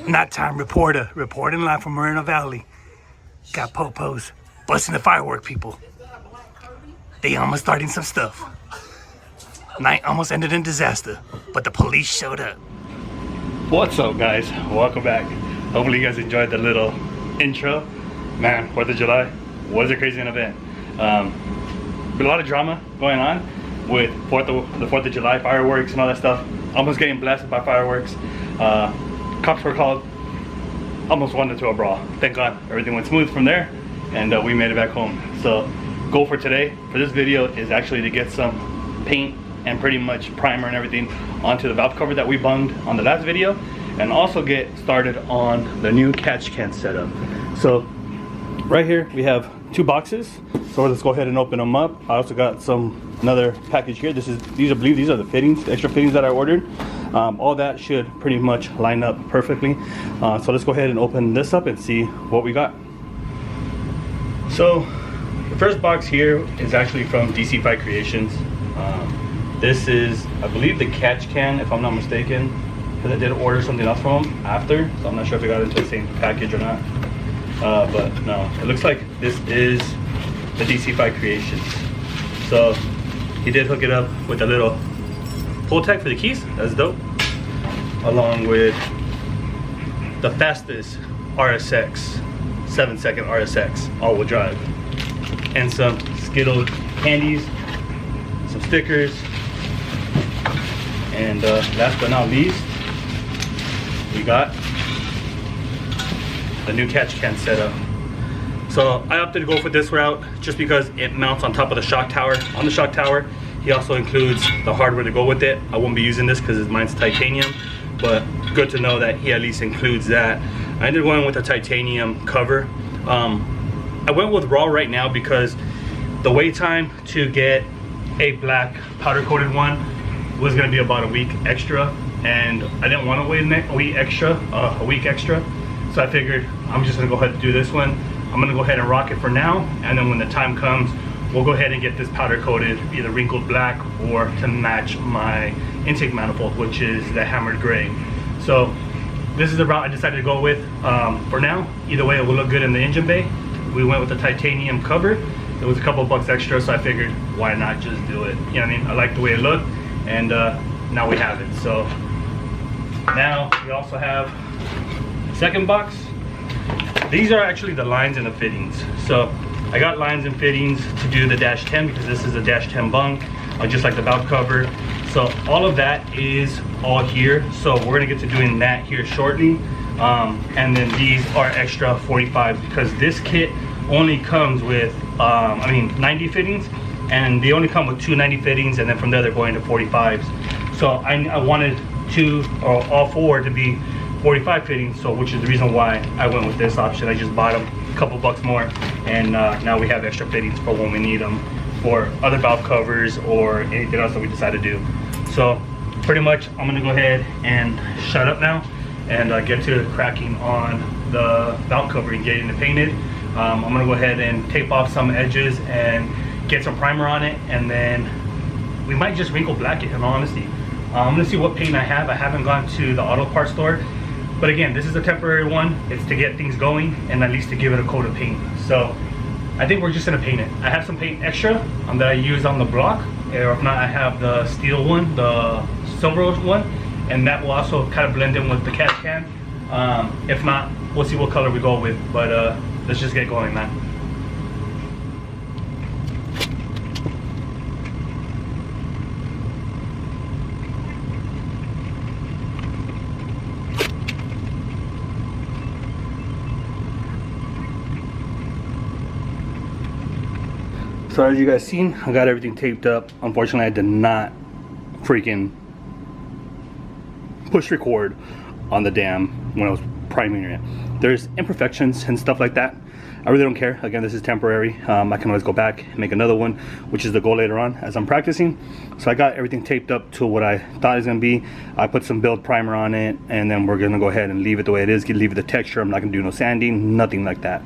Nighttime reporter, reporting live from Moreno Valley. Got popos busting the firework people. They almost starting some stuff. Night almost ended in disaster, but the police showed up. What's up, guys? Welcome back. Hopefully you guys enjoyed the little intro. Man, 4th of July was a crazy event. Been a lot of drama going on with the 4th of July fireworks and all that stuff. Almost getting blasted by fireworks. Cops were called. Almost went into a brawl. Thank God everything went smooth from there, and we made it back home. So goal for today, for this video, is actually to get some paint and pretty much primer and everything onto the valve cover that we bunged on the last video, and also get started on the new catch can setup. So right here we have 2 boxes, so let's go ahead and open them up. I also got another package here. I believe these are the fittings, the extra fittings that I ordered. All that should pretty much line up perfectly. So let's go ahead and open this up and see what we got. So the first box here is actually from DC5 Creations. This is, I believe, the catch can, if I'm not mistaken, because I did order something else from them after, so I'm not sure if it got into the same package or not. But no, it looks like this is the DC5 Creations. So he did hook it up with a little pull tag for the keys. That's dope. Along with the fastest RSX, 7-second RSX all-wheel drive, and some Skittle candies, some stickers, and last but not least, we got the new catch can setup. So I opted to go for this route just because it mounts on top of the shock tower. On the shock tower, he also includes the hardware to go with it. I won't be using this because mine's titanium, but good to know that he at least includes that. I ended up going with a titanium cover. I went with raw right now because the wait time to get a black powder coated one was going to be about a week extra, and I didn't want to wait a week extra. So I figured I'm just going to go ahead and do this one. I'm going to go ahead and rock it for now, and then when the time comes, we'll go ahead and get this powder coated, either wrinkled black or to match my intake manifold, which is the hammered gray. So this is the route I decided to go with for now. Either way, it will look good in the engine bay. We went with the titanium cover. It was a couple bucks extra, so I figured why not just do it. You know what I mean? I like the way it looked, and now we have it. So now we also have the second box. These are actually the lines and the fittings. So I got lines and fittings to do the dash 10 because this is a dash 10 bunk, just like the valve cover. So all of that is all here. So we're gonna get to doing that here shortly. And then these are extra 45 because this kit only comes with 90 fittings, and they only come with 2 90 fittings, and then from there they're going to 45s. So I wanted all 4 to be 45 fittings, so which is the reason why I went with this option. I just bought them a couple bucks more, and now we have extra fittings for when we need them for other valve covers or anything else that we decide to do. So pretty much I'm gonna go ahead and shut up now and get to cracking on the valve cover and getting it painted. I'm gonna go ahead and tape off some edges and get some primer on it, and then we might just wrinkle black it, in all honesty. I'm gonna see what paint I have. I haven't gone to the auto parts store, but again, this is a temporary one. It's to get things going and at least to give it a coat of paint. So I think we're just gonna paint it. I have some paint extra that I use on the block, or if not, I have the steel one, the silver one, and that will also kind of blend in with the catch can. If not, we'll see what color we go with, but let's just get going, man. So as you guys seen, I got everything taped up. Unfortunately, I did not freaking push record on the dam when I was priming it. There's imperfections and stuff like that. I really don't care. Again, this is temporary. I can always go back and make another one, which is the goal later on as I'm practicing. So I got everything taped up to what I thought it was gonna be. I put some build primer on it, and then we're gonna go ahead and leave it the way it is, leave it the texture. I'm not gonna do no sanding, nothing like that.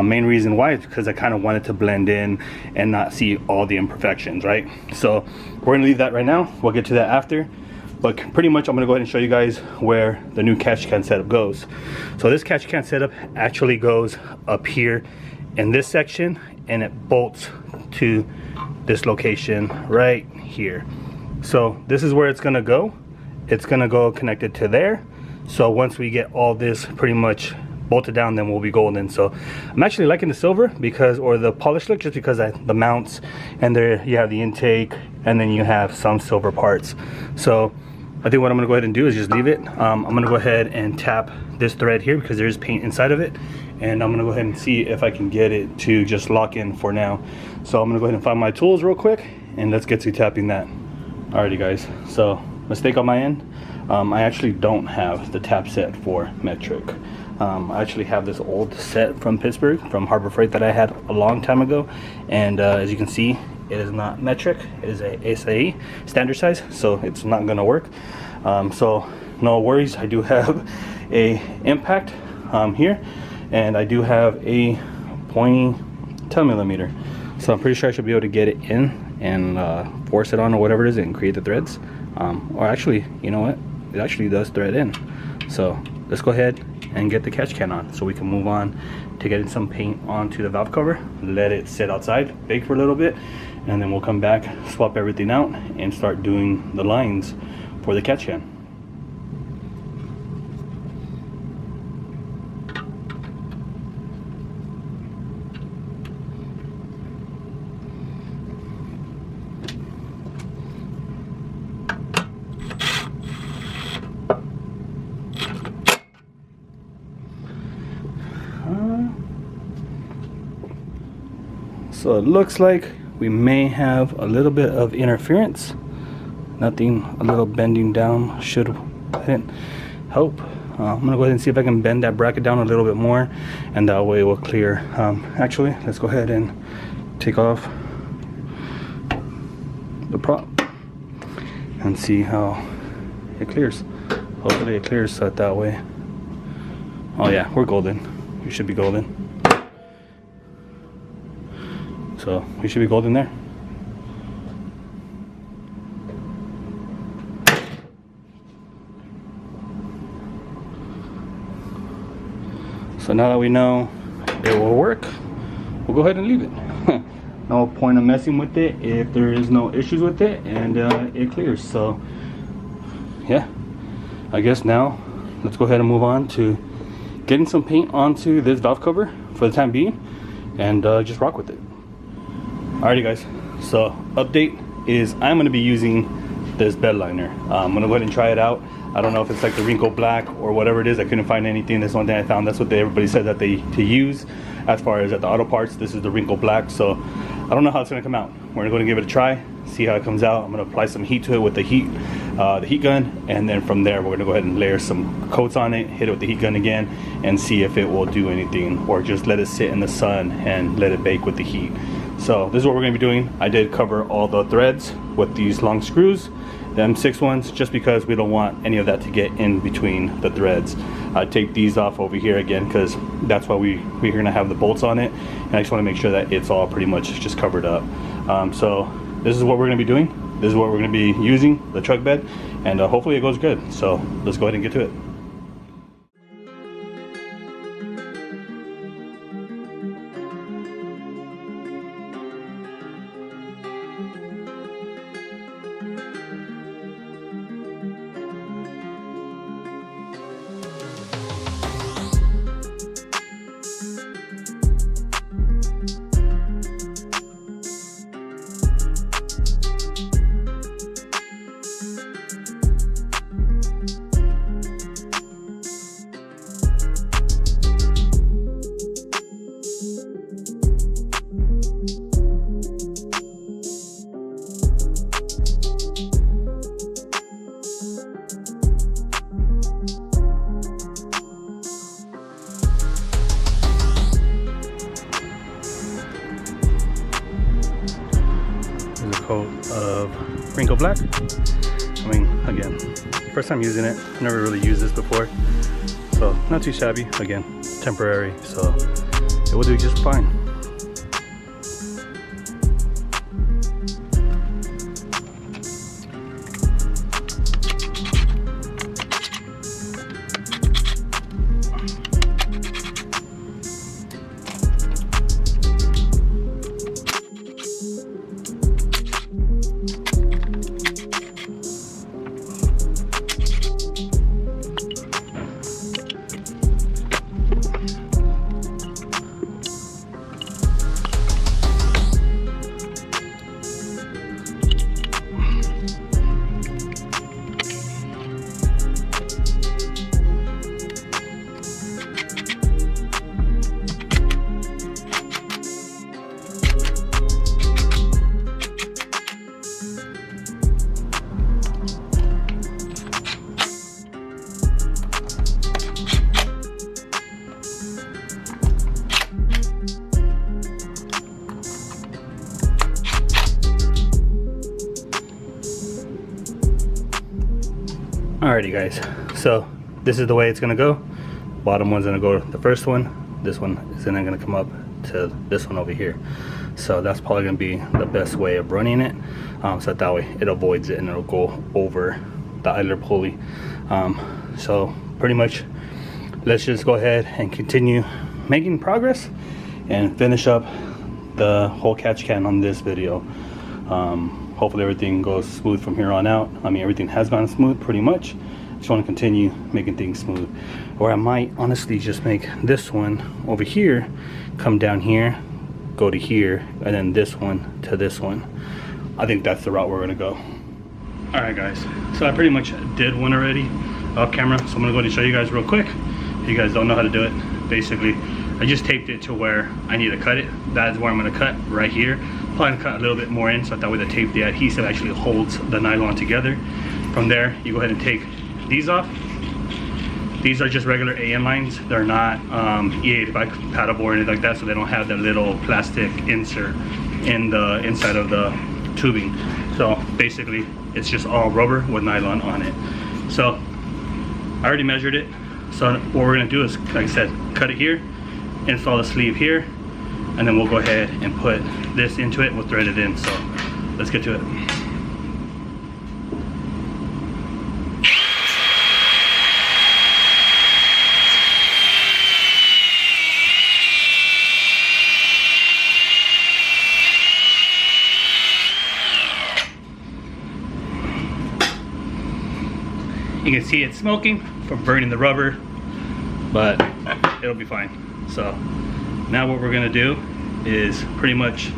Main reason why is because I kind of wanted to blend in and not see all the imperfections, right? So we're gonna leave that right now. We'll get to that after. But pretty much I'm gonna go ahead and show you guys where the new catch can setup goes. So this catch can setup actually goes up here in this section, and it bolts to this location right here. So this is where it's gonna go. It's gonna go connected to there. So once we get all this pretty much bolted down, then we'll be golden. So I'm actually liking the silver because, or the polished look, just because the mounts, and there you have the intake, and then you have some silver parts. So I think what I'm gonna go ahead and do is just leave it. I'm gonna go ahead and tap this thread here because there's paint inside of it, and I'm gonna go ahead and see if I can get it to just lock in for now. So I'm gonna go ahead and find my tools real quick, and let's get to tapping that. Alrighty guys, so mistake on my end. I actually don't have the tap set for metric. I actually have this old set from Pittsburgh, from Harbor Freight, that I had a long time ago, and as you can see, it is not metric. It is a SAE, standard size, so it's not gonna work. So no worries. I do have a impact here, and I do have a pointy 10mm. So I'm pretty sure I should be able to get it in and force it on, or whatever it is, and create the threads. Or actually, you know what? It actually does thread in. So let's go ahead and get the catch can on, so we can move on to getting some paint onto the valve cover, let it sit outside, bake for a little bit, and then we'll come back, swap everything out, and start doing the lines for the catch can. So it looks like we may have a little bit of interference. Nothing, a little bending down should help. I'm gonna go ahead and see if I can bend that bracket down a little bit more, and that way it will clear. Actually, let's go ahead and take off the prop and see how it clears. Hopefully it clears that way. Oh yeah, we're golden. We should be golden. So we should be golden there. So now that we know it will work, we'll go ahead and leave it. No point of messing with it if there is no issues with it, and it clears. So yeah, I guess now let's go ahead and move on to getting some paint onto this valve cover for the time being, and just rock with it. Alrighty guys, so update is I'm going to be using this bed liner. I'm going to go ahead and try it out. I don't know if it's like the wrinkled black or whatever it is. I couldn't find anything. That's one thing I found. That's what everybody said that to use as far as at the auto parts. This is the wrinkled black, so I don't know how it's going to come out. We're going to give it a try, see how it comes out. I'm going to apply some heat to it with the heat gun, and then from there we're going to go ahead and layer some coats on it, hit it with the heat gun again, and see if it will do anything, or just let it sit in the sun and let it bake with the heat. So this is what we're going to be doing. I did cover all the threads with these long screws, the M6 ones, just because we don't want any of that to get in between the threads. I take these off over here again because that's why we're going to have the bolts on it, and I just want to make sure that it's all pretty much just covered up. So this is what we're going to be doing. This is what we're going to be using, the truck bed, and hopefully it goes good. So let's go ahead and get to it. Coat of wrinkle black. I mean, again, first time using it. I never really used this before, so not too shabby. Again, temporary, so it will do just fine. Alrighty guys, so this is the way it's gonna go. Bottom one's gonna go to the first one. This one is then gonna come up to this one over here. So that's probably gonna be the best way of running it, so that way it avoids it and it'll go over the idler pulley. So pretty much let's just go ahead and continue making progress and finish up the whole catch can on this video. Hopefully everything goes smooth from here on out. I mean, everything has gone smooth pretty much. Just want to continue making things smooth. Or I might honestly just make this one over here come down here, go to here, and then this one to this one. I think that's the route we're gonna go. All right guys, so I pretty much did one already off camera, so I'm gonna go ahead and show you guys real quick. If you guys don't know how to do it, basically I just taped it to where I need to cut it. That is where I'm gonna cut, right here. Probably cut a little bit more in so that way the tape, the adhesive actually holds the nylon together. From there, you go ahead and take these off. These are just regular AN lines. They're not E85 paddleboard or anything like that, so they don't have that little plastic insert in the inside of the tubing. So basically, it's just all rubber with nylon on it. So I already measured it. So what we're gonna do is, like I said, cut it here, install the sleeve here, and then we'll go ahead and put this into it. We'll thread it in. So let's get to it. You can see it's smoking from burning the rubber, but it'll be fine. So now what we're gonna do is pretty much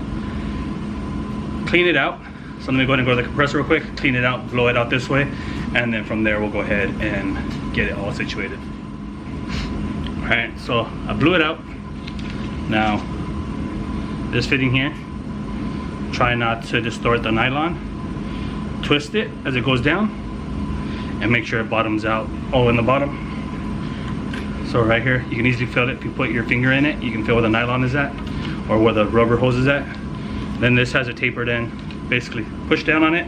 clean it out. So let me go ahead and go to the compressor real quick, clean it out, blow it out this way, and then from there we'll go ahead and get it all situated. All right, so I blew it out. Now this fitting here, try not to distort the nylon. Twist it as it goes down and make sure it bottoms out all in the bottom. So right here, you can easily feel it. If you put your finger in it, you can feel where the nylon is at or where the rubber hose is at. Then this has a tapered end. Basically push down on it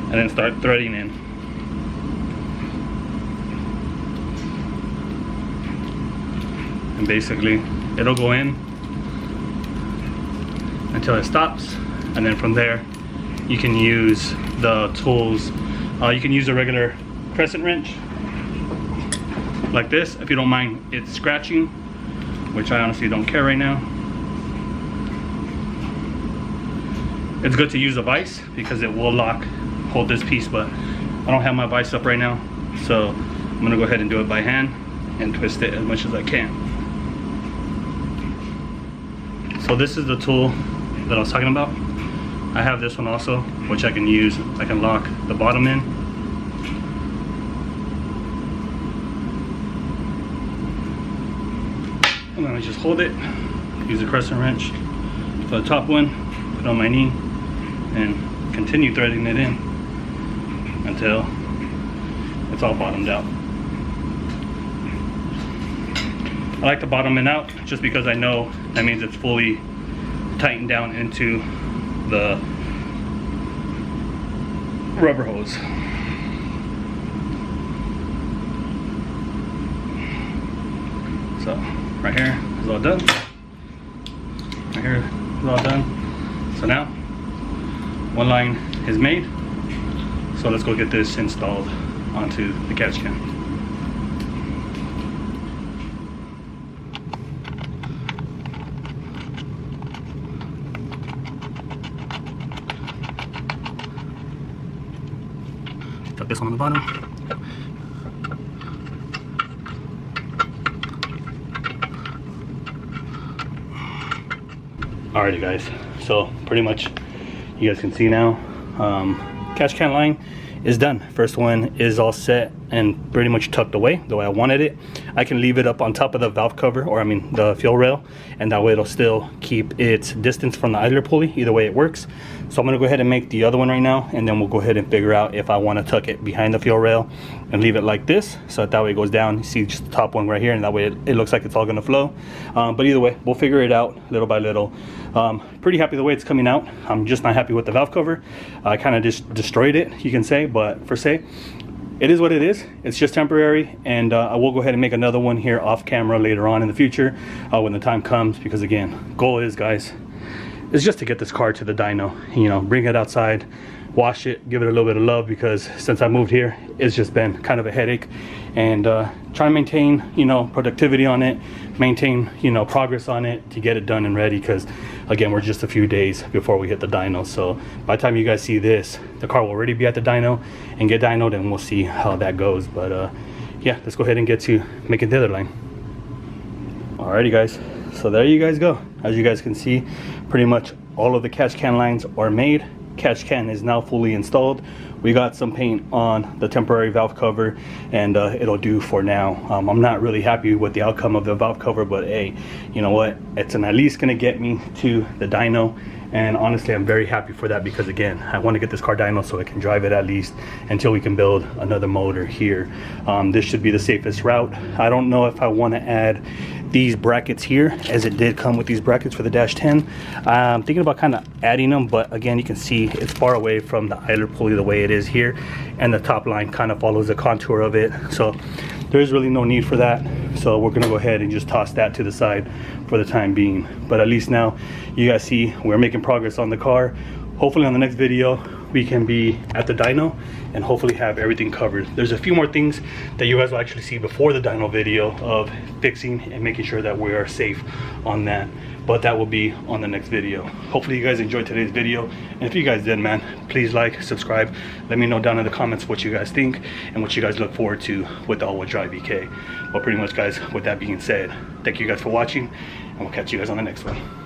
and then start threading in. And basically it'll go in until it stops, and then from there you can use the tools. You can use a regular crescent wrench like this if you don't mind it scratching, which I honestly don't care right now. It's good to use a vise because it will hold this piece, but I don't have my vise up right now, so I'm gonna go ahead and do it by hand and twist it as much as I can. So this is the tool that I was talking about. I have this one also, which I can use. I can lock the bottom in. And then I just hold it, use a crescent wrench for the top one, put it on my knee, and continue threading it in until it's all bottomed out. I like to bottom it out just because I know that means it's fully tightened down into the rubber hose. So right here is all done. Right here is all done. So now one line is made. So let's go get this installed onto the catch can. Tuck this one on the bottom. Alrighty guys, so pretty much you guys can see now, catch can line is done. First one is all set and pretty much tucked away the way I wanted it. I can leave it up on top of the valve cover, or I mean the fuel rail, and that way it'll still keep its distance from the idler pulley. Either way it works. So I'm gonna go ahead and make the other one right now, and then we'll go ahead and figure out if I want to tuck it behind the fuel rail and leave it like this, so that way it goes down. You see just the top one right here, and that way it looks like it's all gonna flow. But either way, we'll figure it out little by little. Pretty happy the way it's coming out. I'm just not happy with the valve cover. I kind of just destroyed it, you can say, but for say, it is what it is. It's just temporary, and I will go ahead and make another one here off camera later on in the future when the time comes, because again, goal is, guys, is just to get this car to the dyno, you know, bring it outside, wash it, give it a little bit of love, because since I moved here, it's just been kind of a headache. And try and maintain, you know, productivity on it, maintain, you know, progress on it to get it done and ready, because again, we're just a few days before we hit the dyno. So by the time you guys see this, the car will already be at the dyno and get dynoed, and we'll see how that goes. But yeah, let's go ahead and get to making the other line. Alrighty guys, so there you guys go. As you guys can see, pretty much all of the catch can lines are made. Catch can is now fully installed. We got some paint on the temporary valve cover, and it'll do for now. I'm not really happy with the outcome of the valve cover, but hey, you know what, it's at least gonna get me to the dyno. And honestly, I'm very happy for that, because again, I want to get this car dyno so I can drive it at least until we can build another motor here. This should be the safest route. I don't know if I want to add these brackets here, as it did come with these brackets for the Dash 10. I'm thinking about kind of adding them, but again, you can see it's far away from the idler pulley the way it is here, and the top line kind of follows the contour of it, so there's really no need for that. So we're gonna go ahead and just toss that to the side for the time being. But at least now you guys see we're making progress on the car. Hopefully on the next video we can be at the dyno and hopefully have everything covered. There's a few more things that you guys will actually see before the dyno video of fixing and making sure that we are safe on that, but that will be on the next video. Hopefully you guys enjoyed today's video, and if you guys did, man, please like, subscribe, let me know down in the comments what you guys think and what you guys look forward to with the all-wheel drive EK. But pretty much, guys, with that being said, thank you guys for watching, and we'll catch you guys on the next one.